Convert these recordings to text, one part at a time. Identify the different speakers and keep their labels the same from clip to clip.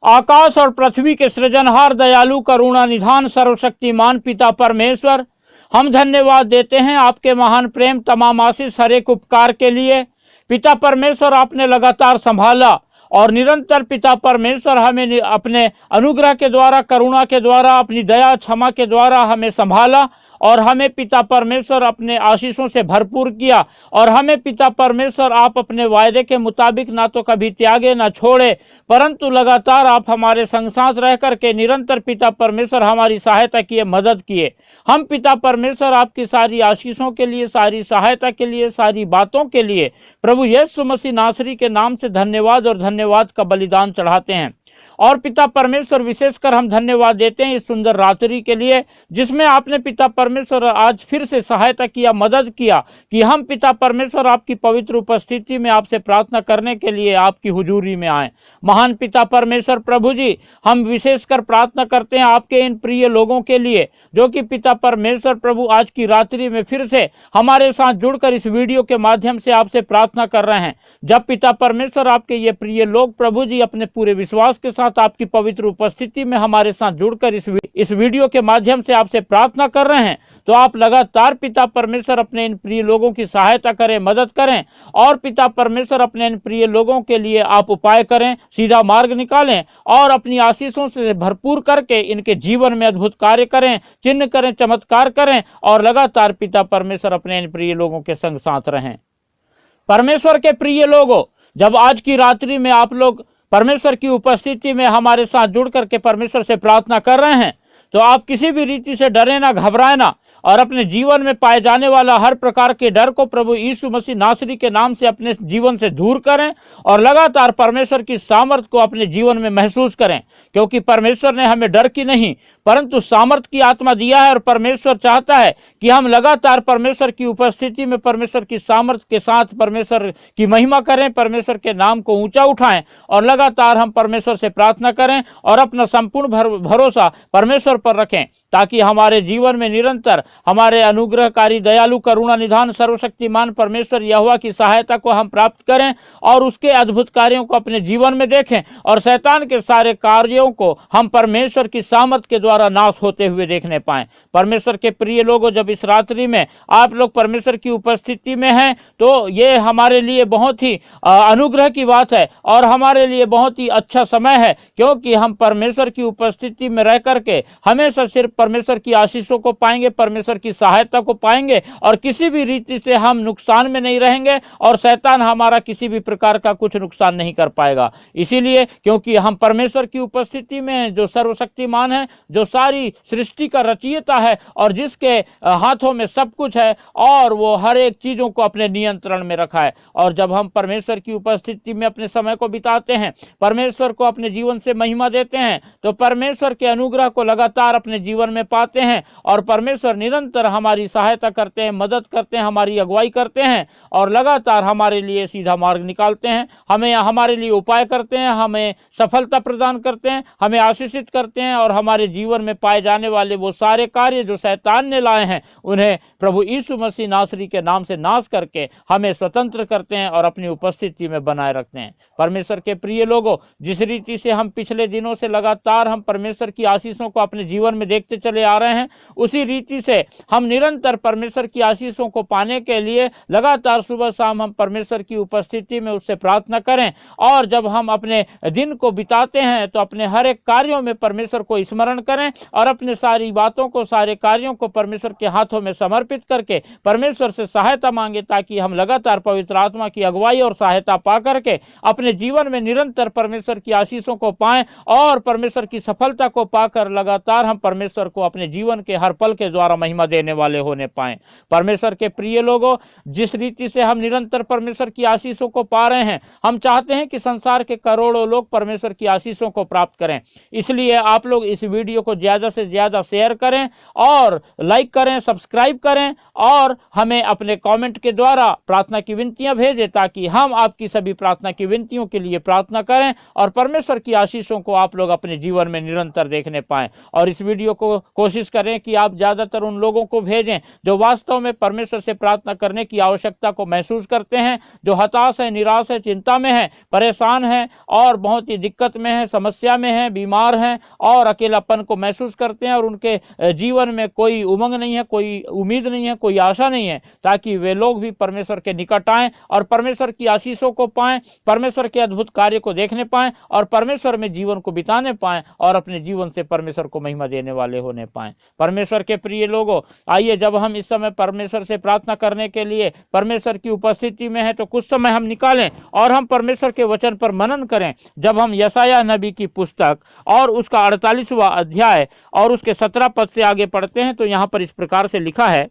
Speaker 1: आकाश और पृथ्वी के सृजनहार, दयालु, करुणा निधान, सर्वशक्तिमान पिता परमेश्वर, हम धन्यवाद देते हैं आपके महान प्रेम, तमाम आशीष, हर एक उपकार के लिए। पिता परमेश्वर, आपने लगातार संभाला और निरंतर पिता परमेश्वर हमें अपने अनुग्रह के द्वारा, करुणा के द्वारा, अपनी दया क्षमा के द्वारा हमें संभाला और हमें पिता परमेश्वर अपने आशीषों से भरपूर किया। और हमें पिता परमेश्वर आप अपने वायदे के मुताबिक ना तो कभी त्यागे ना छोड़े, परंतु लगातार आप हमारे संग साथ रह करके निरंतर पिता परमेश्वर हमारी सहायता किए, मदद किए। हम पिता परमेश्वर आपकी सारी आशीषों के लिए, सारी सहायता के लिए, सारी बातों के लिए प्रभु यीशु मसीह नासरी के नाम से धन्यवाद और धन्यवाद का बलिदान चढ़ाते हैं। और पिता परमेश्वर विशेषकर हम धन्यवाद देते हैं इस सुंदर रात्रि के लिए, जिसमें आपने पिता परमेश्वर आज फिर से सहायता किया, मदद किया कि हम पिता परमेश्वर आपकी पवित्र उपस्थिति में आपसे प्रार्थना करने के लिए आपकी हुजूरी में आए। महान पिता परमेश्वर प्रभु जी, हम विशेषकर प्रार्थना करते हैं आपके इन प्रिय लोगों के लिए जो कि पिता परमेश्वर प्रभु आज की रात्रि में फिर से हमारे साथ जुड़कर इस वीडियो के माध्यम से आपसे प्रार्थना कर रहे हैं। जब पिता परमेश्वर आपके ये प्रिय लोग प्रभु जी अपने पूरे विश्वास के साथ आपकी पवित्र उपस्थिति में हमारे साथ जुड़कर इस वीडियो के माध्यम से आपसे प्रार्थना कर रहे हैं, तो आप लगातार पिता परमेश्वर अपने इन प्रिय लोगों की सहायता करें, मदद करें। और पिता परमेश्वर अपने इन प्रिय लोगों के लिए आप उपाय करें, सीधा मार्ग निकालें और अपनी आशीषों से भरपूर करके इनके जीवन में अद्भुत कार्य करें, चिन्ह करें, चमत्कार करें और लगातार पिता परमेश्वर अपने इन प्रिय लोगों के संग साथ रहें। परमेश्वर के प्रिय लोगों, जब आज की रात्रि में आप लोग परमेश्वर की उपस्थिति में हमारे साथ जुड़ करके परमेश्वर से प्रार्थना कर रहे हैं, तो आप किसी भी रीति से डरे ना, घबराए ना और अपने जीवन में पाए जाने वाला हर प्रकार के डर को प्रभु यीशु मसीह नासरी के नाम से अपने जीवन से दूर करें और लगातार परमेश्वर की सामर्थ को अपने जीवन में महसूस करें, क्योंकि परमेश्वर ने हमें डर की नहीं परंतु सामर्थ की आत्मा दिया है। और परमेश्वर चाहता है कि हम लगातार परमेश्वर की उपस्थिति में परमेश्वर की सामर्थ के साथ परमेश्वर की महिमा करें, परमेश्वर के नाम को ऊंचा उठाएं और लगातार हम परमेश्वर से प्रार्थना करें और अपना संपूर्ण भरोसा परमेश्वर पर रखें, ताकि हमारे जीवन में निरंतर हमारे अनुग्रहकारी, दयालु, करुणा निधान, सर्वशक्तिमान परमेश्वर यहोवा की सहायता को हम प्राप्त करें और उसके अद्भुत कार्यों को अपने जीवन में देखें और शैतान के सारे कार्यों को हम परमेश्वर की सामर्थ के द्वारा नाश होते हुए देखने पाएं। परमेश्वर के प्रिय लोगों, जब इस रात्रि में आप लोग परमेश्वर की उपस्थिति में हैं, तो ये हमारे लिए बहुत ही अनुग्रह की बात है और हमारे लिए बहुत ही अच्छा समय है, क्योंकि हम परमेश्वर की उपस्थिति में रह करके हमेशा सिर्फ परमेश्वर की आशीषों को पाएंगे, परमेश्वर की सहायता को पाएंगे और किसी भी रीति से हम नुकसान में नहीं रहेंगे और शैतान हमारा किसी भी प्रकार का कुछ नुकसान नहीं कर पाएगा। इसीलिए क्योंकि हम परमेश्वर की उपस्थिति में हैं, जो सर्वशक्तिमान है, जो सारी सृष्टि का रचयिता है और जिसके हाथों में सब कुछ है और वो हर एक चीजों को अपने नियंत्रण में रखा है। और जब हम परमेश्वर की उपस्थिति में अपने समय को बिताते हैं, परमेश्वर को अपने जीवन से महिमा देते हैं, तो परमेश्वर के अनुग्रह को लगातार अपने जीवन में पाते हैं और परमेश्वर निरंतर हमारी सहायता करते हैं, मदद करते हैं, हमारी अगुवाई करते हैं और लगातार हमारे लिए सीधा मार्ग निकालते हैं, हमें हमारे लिए उपाय करते हैं, हमें सफलता प्रदान करते हैं, हमें आशीषित करते हैं और हमारे जीवन में पाए जाने वाले वो सारे कार्य जो शैतान ने लाए हैं उन्हें प्रभु यीशु मसीह नासरी के नाम से नाश करके हमें स्वतंत्र करते हैं और अपनी उपस्थिति में बनाए रखते हैं। परमेश्वर के प्रिय लोगों, जिस रीति से हम पिछले दिनों से लगातार हम परमेश्वर की आशीषों को अपने जीवन में देखते चले आ रहे हैं, उसी रीति से हम निरंतर परमेश्वर की आशीषों को पाने के लिए लगातार सुबह शाम हम परमेश्वर की उपस्थिति में उससे प्रार्थना करें। और जब हम अपने दिन को बिताते हैं तो अपने हर एक कार्यों में परमेश्वर को स्मरण करें और अपने सारी बातों को, सारे कार्यों को परमेश्वर के हाथों में समर्पित करके परमेश्वर से सहायता मांगे, ताकि हम लगातार पवित्र आत्मा की अगुवाई और सहायता पा करके अपने जीवन में निरंतर परमेश्वर की आशीषों को पाएं और परमेश्वर की सफलता को पाकर लगातार हम परमेश्वर को अपने जीवन के हर पल के द्वारा महिमा देने वाले होने पाएं। परमेश्वर के प्रिय लोगों, जिस रीति से हम निरंतर परमेश्वर की आशीषों को पा रहे हैं, हम चाहते हैं कि संसार के करोड़ों लोग परमेश्वर की आशीषों को प्राप्त करें। इसलिए आप लोग इस वीडियो को ज्यादा से ज्यादा शेयर करें और लाइक करें, सब्सक्राइब करें और हमें अपने कमेंट के द्वारा प्रार्थना की विनतियां भेजें, ताकि हम आपकी सभी प्रार्थना की विनतियों के लिए प्रार्थना करें और परमेश्वर की आशीषों को आप लोग अपने जीवन में निरंतर देखने पाएं। और और इस वीडियो को कोशिश करें कि आप ज़्यादातर उन लोगों को भेजें जो वास्तव में परमेश्वर से प्रार्थना करने की आवश्यकता को महसूस करते हैं, जो हताश है, निराश है, चिंता में है, परेशान है और बहुत ही दिक्कत में है, समस्या में है, बीमार हैं और अकेलापन को महसूस करते हैं और उनके जीवन में कोई उमंग नहीं है, कोई उम्मीद नहीं है, कोई आशा नहीं है, ताकि वे लोग भी परमेश्वर के निकट आएं और परमेश्वर की आशीषों को पाएं, परमेश्वर के अद्भुत कार्य को देखने पाएं और परमेश्वर में जीवन को बिताने पाएं और अपने जीवन से परमेश्वर को महिमा देने वाले होने पाएं। परमेश्वर के प्रिय लोगों, आइए जब हम इस समय परमेश्वर से प्रार्थना करने के लिए परमेश्वर की उपस्थिति में है तो कुछ समय हम निकालें और हम परमेश्वर के वचन पर मनन करें। जब हम यशायाह नबी की पुस्तक और उसका 48वां अध्याय और उसके 17 पद से आगे पढ़ते हैं तो यहाँ पर इस प्रकार से लिखा है,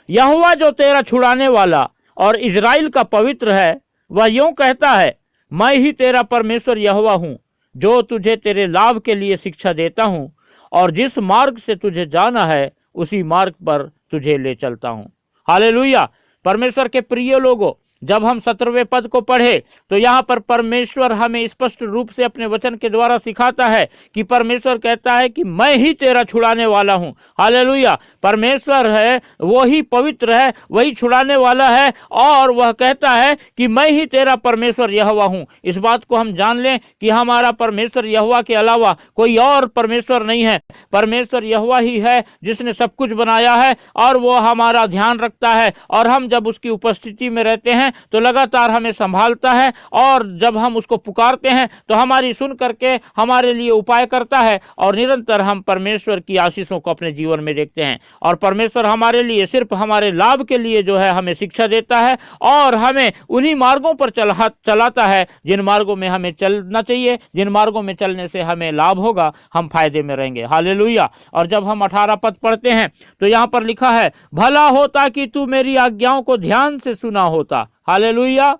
Speaker 1: यहोवा जो तेरा छुड़ाने वाला और इजराइल का पवित्र है, वह यूं कहता है, मैं ही तेरा परमेश्वर यहोवा हूँ, जो तुझे तेरे लाभ के लिए शिक्षा देता हूँ और जिस मार्ग से तुझे जाना है उसी मार्ग पर तुझे ले चलता हूँ। हालेलुया। परमेश्वर के प्रिय लोगों, जब हम 17वें पद को पढ़े तो यहाँ पर परमेश्वर हमें स्पष्ट रूप से अपने वचन के द्वारा सिखाता है कि परमेश्वर कहता है कि मैं ही तेरा छुड़ाने वाला हूँ। हालेलुया। परमेश्वर है, वो ही पवित्र है, वही छुड़ाने वाला है और वह कहता है कि मैं ही तेरा परमेश्वर यहोवा हूँ। इस बात को हम जान लें कि हमारा परमेश्वर यहोवा के अलावा कोई और परमेश्वर नहीं है। परमेश्वर यहोवा ही है जिसने सब कुछ बनाया है और वो हमारा ध्यान रखता है और हम जब उसकी उपस्थिति में रहते हैं तो लगातार हमें संभालता है और जब हम उसको पुकारते हैं तो हमारी सुन करके हमारे लिए उपाय करता है और निरंतर हम परमेश्वर की आशीषों को अपने जीवन में देखते हैं। और परमेश्वर हमारे लिए सिर्फ हमारे लाभ के लिए जो है हमें शिक्षा देता है और हमें उन्हीं मार्गों पर चलाता है जिन मार्गों में हमें चलना चाहिए, जिन मार्गों में चलने से हमें लाभ होगा, हम फायदे में रहेंगे। हालेलुया। और जब हम 18 पद पढ़ते हैं तो यहाँ पर लिखा है, भला होता कि तू मेरी आज्ञाओं को ध्यान से सुना होता। हालेलुया।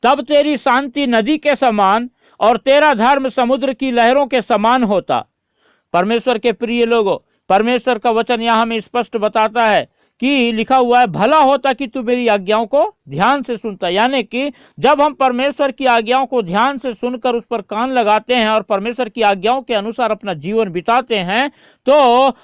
Speaker 1: तब तेरी शांति नदी के समान और तेरा धर्म समुद्र की लहरों के समान होता। परमेश्वर के प्रिय लोगों, परमेश्वर का वचन यहाँ हमें स्पष्ट बताता है कि लिखा हुआ है, भला होता कि तू मेरी आज्ञाओं को ध्यान से सुनता। यानी कि जब हम परमेश्वर की आज्ञाओं को ध्यान से सुनकर उस पर कान लगाते हैं और परमेश्वर की आज्ञाओं के अनुसार अपना जीवन बिताते हैं तो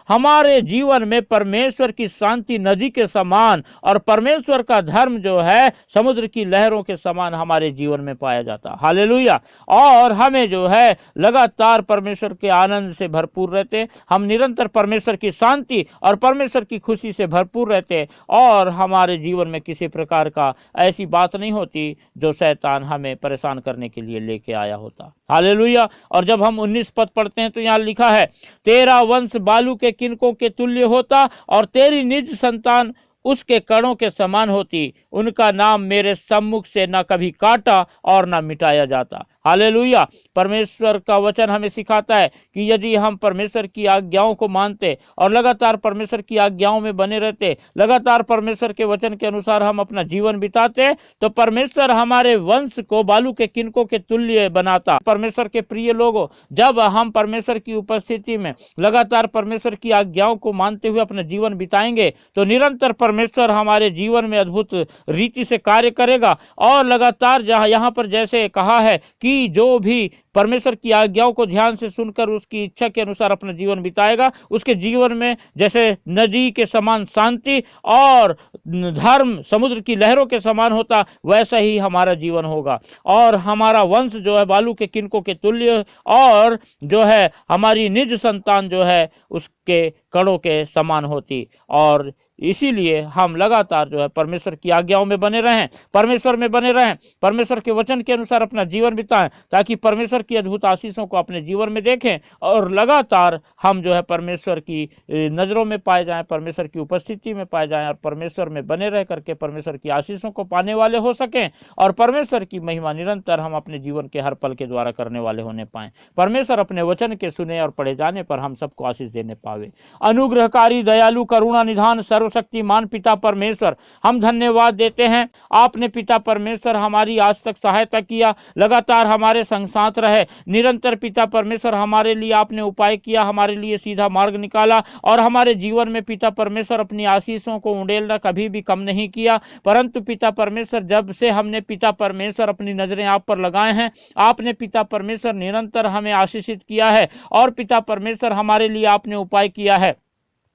Speaker 1: हमारे जीवन में परमेश्वर की शांति नदी के समान और परमेश्वर का धर्म जो है समुद्र की लहरों के समान हमारे जीवन में पाया जाता। हालेलुया। और हमें जो है लगातार परमेश्वर के आनंद से भरपूर रहते, हम निरंतर परमेश्वर की शांति और परमेश्वर की खुशी से भरपूर रहते और हमारे जीवन में किसी प्रकार का ऐसी बात नहीं होती जो शैतान हमें परेशान करने के लिए लेके आया होता। हालेलुया। और जब हम 19 पद पढ़ते हैं तो यहाँ लिखा है, तेरा वंश बालू के किनकों के तुल्य होता और तेरी निज संतान उसके कणों के समान होती। उनका नाम मेरे सम्मुख से न कभी काटा और न मिटाया जाता। हालेलुया। परमेश्वर का वचन हमें सिखाता है कि यदि हम परमेश्वर की आज्ञाओं को मानते और लगातार परमेश्वर की आज्ञाओं में बने रहते, लगातार परमेश्वर के वचन के अनुसार हम अपना जीवन बिताते तो परमेश्वर हमारे वंश को बालू के किनकों के तुल्य बनाता। परमेश्वर के प्रिय लोगों, जब हम परमेश्वर की उपस्थिति में लगातार परमेश्वर की आज्ञाओं को मानते हुए अपना जीवन बिताएंगे तो निरंतर परमेश्वर हमारे जीवन में अद्भुत रीति से कार्य करेगा और लगातार जहाँ यहाँ पर जैसे कहा है कि जो भी परमेश्वर की आज्ञाओं को ध्यान से सुनकर उसकी इच्छा के अनुसार अपना जीवन बिताएगा, उसके जीवन में जैसे नदी के समान शांति और धर्म समुद्र की लहरों के समान होता, वैसा ही हमारा जीवन होगा और हमारा वंश जो है बालू के किनकों के तुल्य और जो है हमारी निज संतान जो है उसके कणों के समान होती। और इसीलिए हम लगातार जो है परमेश्वर की आज्ञाओं में बने रहें, परमेश्वर में बने रहें, परमेश्वर के वचन के अनुसार अपना जीवन बिताएं ताकि परमेश्वर की अद्भुत आशीषों को अपने जीवन में देखें और लगातार हम जो है परमेश्वर की नज़रों में पाए जाएं, परमेश्वर की उपस्थिति में पाए जाएं और परमेश्वर में बने रह करके परमेश्वर की आशीषों को पाने वाले हो सकें और परमेश्वर की महिमा निरंतर हम अपने जीवन के हर पल के द्वारा करने वाले होने पाएं। परमेश्वर अपने वचन के सुने और पढ़े जाने पर हम सबको आशीष देने पावे। अनुग्रहकारी, दयालु, करुणा निधान, सर्वशक्तिमान पिता परमेश्वर, हम धन्यवाद देते हैं। आपने पिता परमेश्वर हमारी आज तक सहायता किया, लगातार हमारे संग साथ रहे, निरंतर पिता परमेश्वर हमारे लिए आपने उपाय किया, हमारे लिए सीधा मार्ग निकाला और हमारे जीवन में पिता परमेश्वर अपनी आशीषों को उंडेलना कभी भी कम नहीं किया। परंतु पिता परमेश्वर जब से हमने पिता परमेश्वर अपनी नजरें आप पर लगाए हैं, आपने पिता परमेश्वर निरंतर हमें आशीषित किया है और पिता परमेश्वर हमारे लिए आपने उपाय किया है।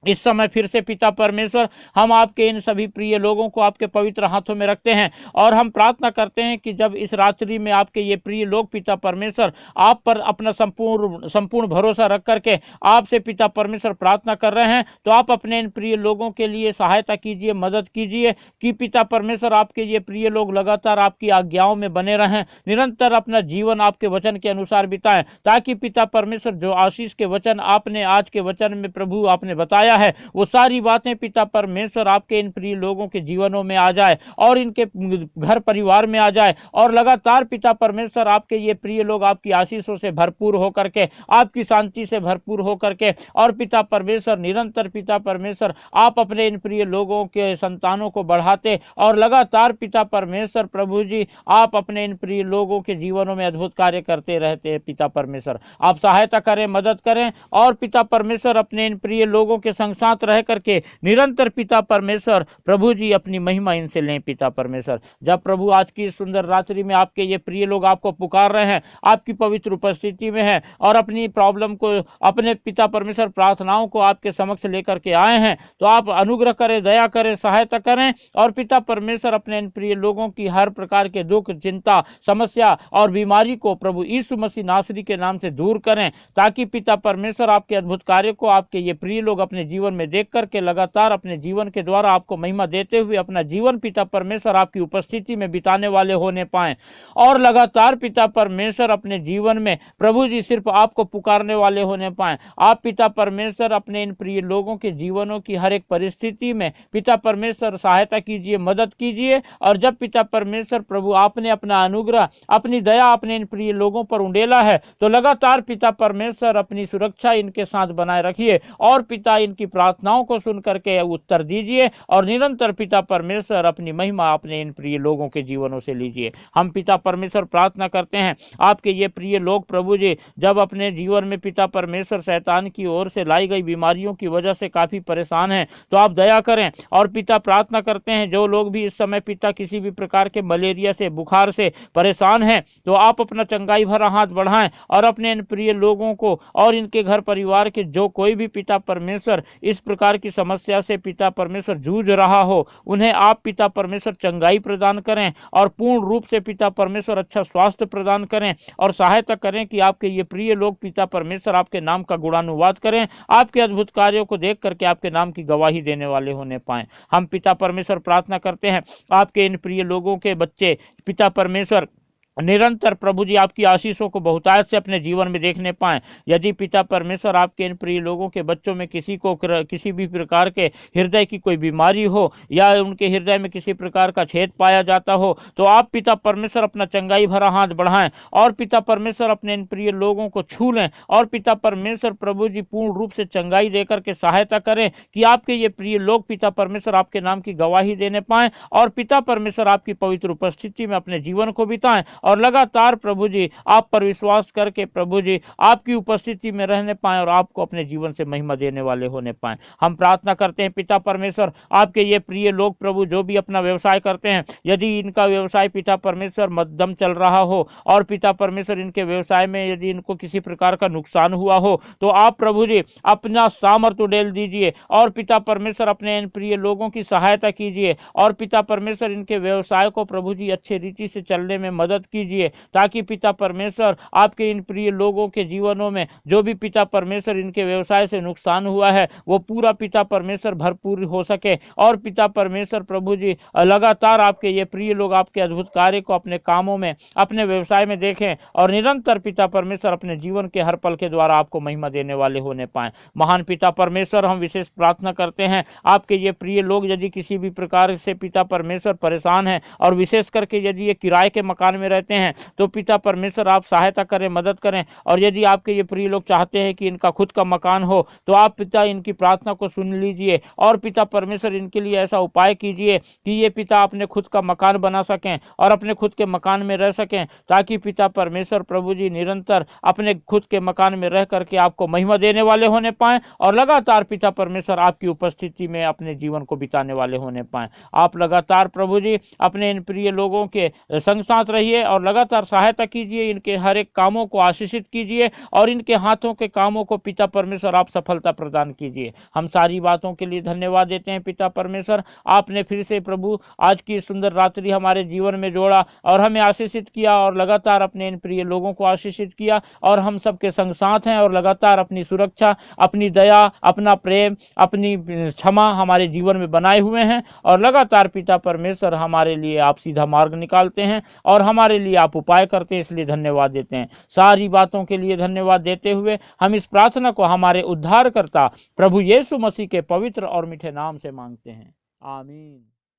Speaker 1: इस समय फिर से पिता परमेश्वर हम आपके इन सभी प्रिय लोगों को आपके पवित्र हाथों में रखते हैं और हम प्रार्थना करते हैं कि जब इस रात्रि में आपके ये प्रिय लोग पिता परमेश्वर आप पर अपना संपूर्ण भरोसा रख करके आपसे पिता परमेश्वर प्रार्थना कर रहे हैं, तो आप अपने इन प्रिय लोगों के लिए सहायता कीजिए, मदद कीजिए कि पिता परमेश्वर आपके ये प्रिय लोग लगातार आपकी आज्ञाओं में बने रहें, निरंतर अपना जीवन आपके वचन के अनुसार बिताएं, ताकि पिता परमेश्वर जो आशीष के वचन आपने आज के वचन में प्रभु आपने बताया है, वो सारी बातें पिता परमेश्वर आपके इन प्रिय लोगों के जीवनों में आ जाए और इनके घर परिवार में आ जाए और लगातार पिता परमेश्वर आपके ये प्रिय लोग आपकी आशीषों से भरपूर होकर के, आपकी शांति से भरपूर होकर के और पिता परमेश्वर निरंतर पिता परमेश्वर आप अपने इन प्रिय लोगों के संतानों को बढ़ाते और लगातार पिता परमेश्वर प्रभु जी आप अपने इन प्रिय लोगों के जीवनों में अद्भुत कार्य करते रहते हैं। पिता परमेश्वर आप सहायता करें, मदद करें और पिता परमेश्वर अपने इन प्रिय लोगों के संग साथ रह करके निरंतर पिता परमेश्वर प्रभु जी अपनी महिमा इनसे लें। पिता परमेश्वर जब प्रभु आज की सुंदर रात्रि में आपके ये प्रिय लोग आपको पुकार रहे हैं, आपकी पवित्र उपस्थिति में हैं और अपनी प्रॉब्लम को, अपने पिता परमेश्वर प्रार्थनाओं को आपके समक्ष लेकर के आए हैं, तो आप अनुग्रह करें, दया करें, सहायता करें और पिता परमेश्वर अपने इन प्रिय लोगों की हर प्रकार के दुख, चिंता, समस्या और बीमारी को प्रभु यीशु मसीह नासरी के नाम से दूर करें, ताकि पिता परमेश्वर आपके अद्भुत कार्य को आपके ये प्रिय लोग अपने जीवन में देख करके लगातार अपने जीवन के द्वारा आपको महिमा देते हुए अपना जीवन पिता परमेश्वर आपकी उपस्थिति में बिताने वाले होने पाए और लगातार पिता परमेश्वर अपने जीवन में प्रभु जी सिर्फ आपको पुकारने वाले होने पाए। आप पिता परमेश्वर अपने इन प्रिय लोगों के जीवनों की हर एक परिस्थिति में पिता परमेश्वर सहायता कीजिए, मदद कीजिए और जब पिता परमेश्वर प्रभु आपने अपना अनुग्रह, अपनी दया अपने इन प्रिय लोगों पर उंडेला है, तो लगातार पिता परमेश्वर अपनी सुरक्षा इनके साथ बनाए रखिए और पिता इनकी प्रार्थनाओं को सुन करके उत्तर दीजिए और निरंतर पिता परमेश्वर अपनी महिमा अपने इन प्रिय लोगों के जीवनों से लीजिए। हम पिता परमेश्वर प्रार्थना करते हैं आपके ये प्रिय लोग प्रभु जी जब अपने जीवन में पिता परमेश्वर शैतान की ओर से लाई गई बीमारियों की वजह से काफी परेशान हैं, तो आप दया करें और पिता प्रार्थना करते हैं जो लोग भी इस समय पिता किसी भी प्रकार के मलेरिया से, बुखार से परेशान हैं, तो आप अपना चंगाई भरा हाथ बढ़ाएं और अपने इन प्रिय लोगों को और इनके घर परिवार के जो कोई भी पिता परमेश्वर इस प्रकार की समस्या से पिता परमेश्वर जूझ रहा हो, उन्हें आप पिता परमेश्वर चंगाई प्रदान करें और पूर्ण रूप से पिता परमेश्वर अच्छा स्वास्थ्य प्रदान करें और सहायता करें कि आपके ये प्रिय लोग पिता परमेश्वर आपके नाम का गुणानुवाद करें, आपके अद्भुत कार्यों को देख करके आपके नाम की गवाही देने वाले होने पाए। हम पिता परमेश्वर प्रार्थना करते हैं आपके इन प्रिय लोगों के बच्चे पिता परमेश्वर निरंतर प्रभु जी आपकी आशीषों को बहुतायत से अपने जीवन में देखने पाएं। यदि पिता परमेश्वर आपके इन प्रिय लोगों के बच्चों में किसी को किसी भी प्रकार के हृदय की कोई बीमारी हो या उनके हृदय में किसी प्रकार का छेद पाया जाता हो, तो आप पिता परमेश्वर अपना चंगाई भरा हाथ बढ़ाएं और पिता परमेश्वर अपने इन प्रिय लोगों को छू लें और पिता परमेश्वर प्रभु जी पूर्ण रूप से चंगाई देकर के सहायता करें कि आपके ये प्रिय लोग पिता परमेश्वर आपके नाम की गवाही देने पाएं और पिता परमेश्वर आपकी पवित्र उपस्थिति में अपने जीवन को बिताएं और लगातार प्रभु जी आप पर विश्वास करके प्रभु जी आपकी उपस्थिति में रहने पाएं और आपको अपने जीवन से महिमा देने वाले होने पाएं। हम प्रार्थना करते हैं पिता परमेश्वर आपके ये प्रिय लोग प्रभु जो भी अपना व्यवसाय करते हैं, यदि इनका व्यवसाय पिता परमेश्वर मध्यम चल रहा हो और पिता परमेश्वर इनके व्यवसाय में यदि इनको किसी प्रकार का नुकसान हुआ हो, तो आप प्रभु जी अपना सामर्थ्य उड़ेल दीजिए और पिता परमेश्वर अपने इन प्रिय लोगों की सहायता कीजिए और पिता परमेश्वर इनके व्यवसाय को प्रभु जी अच्छे रीति से चलने में मदद कीजिए, ताकि पिता परमेश्वर आपके इन प्रिय लोगों के जीवनों में जो भी पिता परमेश्वर इनके व्यवसाय से नुकसान हुआ है वो पूरा पिता परमेश्वर भरपूर हो सके और पिता परमेश्वर प्रभु जी लगातार आपके ये प्रिय लोग आपके अद्भुत कार्य को अपने कामों में, अपने व्यवसाय में देखें और निरंतर पिता परमेश्वर अपने जीवन के हर पल के द्वारा आपको महिमा देने वाले होने पाए। महान पिता परमेश्वर हम विशेष प्रार्थना करते हैं आपके ये प्रिय लोग यदि किसी भी प्रकार से पिता परमेश्वर परेशान है और विशेष करके यदि ये किराए के मकान में रहते रहते हैं। तो पिता परमेश्वर आप सहायता करें, मदद करें। और यदि आपके ये प्रिय लोग चाहते हैं कि इनका खुद का मकान हो, तो आप पिता इनकी प्रार्थना को सुन लीजिए और पिता परमेश्वर इनके लिए ऐसा उपाय कीजिए कि ये पिता अपने खुद का मकान बना सकें और अपने खुद के मकान में रह सकें, ताकि पिता परमेश्वर प्रभु जी निरंतर अपने खुद के मकान में रह करके आपको महिमा देने वाले होने पाएं और लगातार पिता परमेश्वर आपकी उपस्थिति में अपने जीवन को बिताने वाले होने पाएं। आप लगातार प्रभु जी अपने इन प्रिय लोगों के संग साथ रहिए और लगातार सहायता कीजिए, इनके हर एक कामों को आशीषित कीजिए और इनके हाथों के कामों को पिता परमेश्वर आप सफलता प्रदान कीजिए। हम सारी बातों के लिए धन्यवाद देते हैं पिता परमेश्वर। आपने फिर से प्रभु आज की सुंदर रात्रि हमारे जीवन में जोड़ा और हमें आशीषित किया और लगातार अपने इन प्रिय लोगों को आशीषित किया और हम सबके संग साथ हैं और लगातार अपनी सुरक्षा, अपनी दया, अपना प्रेम, अपनी क्षमा हमारे जीवन में बनाए हुए हैं और लगातार पिता परमेश्वर हमारे लिए आप सीधा मार्ग निकालते हैं और हमारे लिए आप उपाय करते हैं, इसलिए धन्यवाद देते हैं। सारी बातों के लिए धन्यवाद देते हुए हम इस प्रार्थना को हमारे उद्धारकर्ता प्रभु यीशु मसीह के पवित्र और मीठे नाम से मांगते हैं, आमीन।